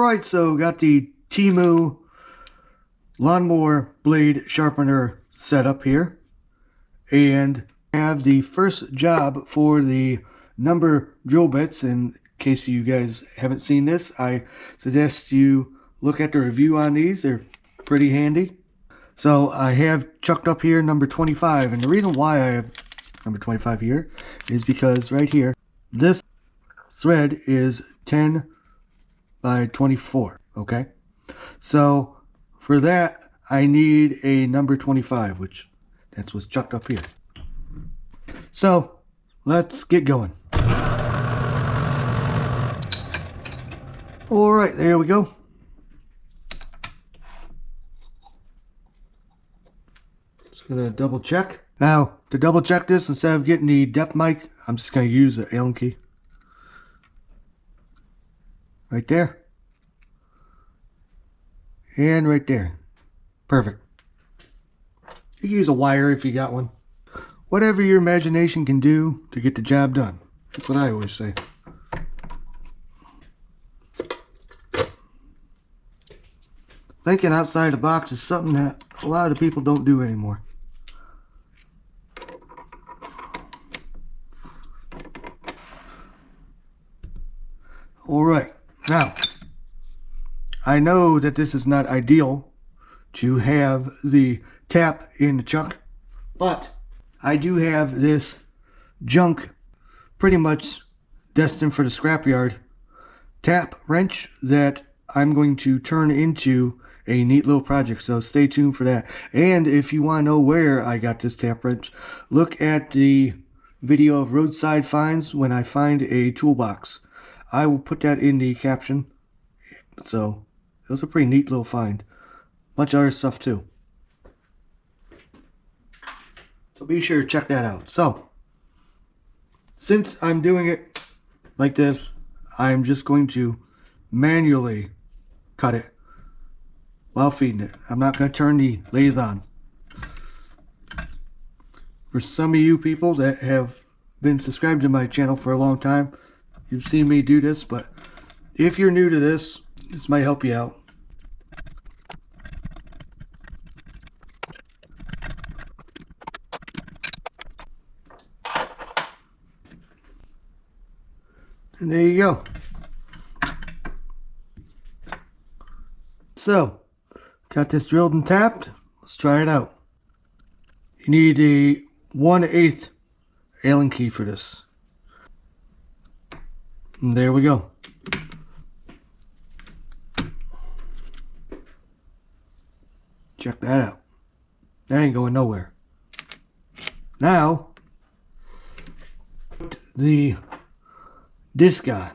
Alright, so got the Temu lawnmower blade sharpener set up here, and have the first job for the number drill bits. In case you guys haven't seen this, I suggest you look at the review on these. They're pretty handy. So I have chucked up here number 25, and the reason why I have number 25 here is because right here, this thread is 10 by 24, okay? So for that, I need a number 25, which that's what's chucked up here. So let's get going. All right, there we go. Just gonna double check. Now, to double check this, instead of getting the depth mic, I'm just gonna use the Allen key. Right there. And right there. Perfect. You can use a wire if you got one. Whatever your imagination can do to get the job done. That's what I always say. Thinking outside the box is something that a lot of people don't do anymore. Alright, now, I know that this is not ideal to have the tap in the chuck, but I do have this junk pretty much destined for the scrapyard tap wrench that I'm going to turn into a neat little project, so stay tuned for that. And if you want to know where I got this tap wrench, look at the video of roadside finds when I find a toolbox. I will put that in the caption. So it was a pretty neat little find. Bunch of other stuff too. So be sure to check that out. So since I'm doing it like this, I'm just going to manually cut it while feeding it. I'm not going to turn the lathe on. For some of you people that have been subscribed to my channel for a long time, you've seen me do this, but if you're new to this, this might help you out. And there you go. So, got this drilled and tapped. Let's try it out. You need a 1/8 Allen key for this. And there we go. Check that out. That ain't going nowhere. Now, put the disc on.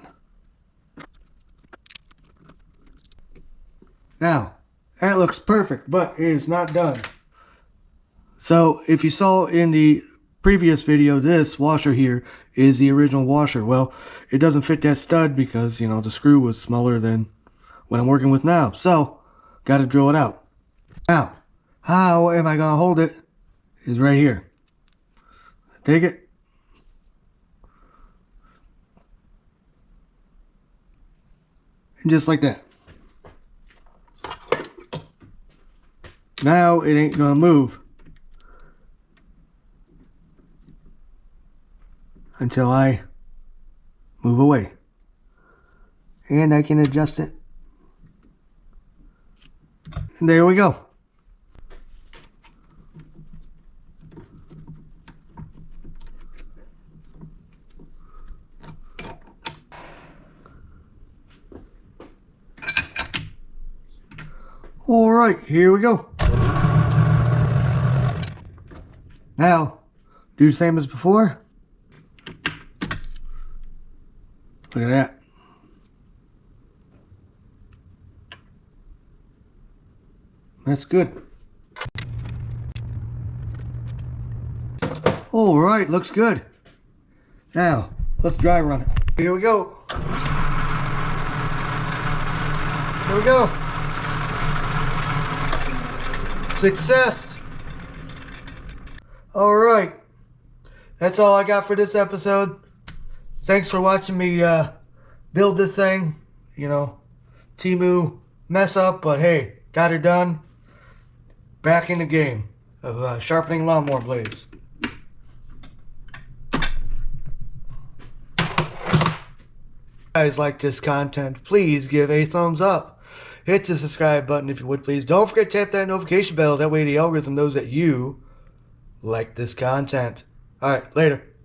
Now, that looks perfect, but it is not done. So, if you saw in the previous video, this washer here is the original washer. Well, it doesn't fit that stud because, you know, the screw was smaller than what I'm working with now. So, got to drill it out. Now, how am I going to hold it? Is right here. Take it. And just like that. Now, it ain't going to move until I move away. And I can adjust it. And there we go. Alright, here we go. Now, do the same as before. Look at that. That's good. Alright, looks good. Now, let's dry run it. Here we go. Here we go. Success. Alright. That's all I got for this episode. Thanks for watching me build this thing. You know, Temu mess up, but hey, got her done. Back in the game of sharpening lawnmower blades. If you guys like this content, please give a thumbs up. Hit the subscribe button if you would, please. Don't forget to tap that notification bell. That way the algorithm knows that you like this content. Alright, later.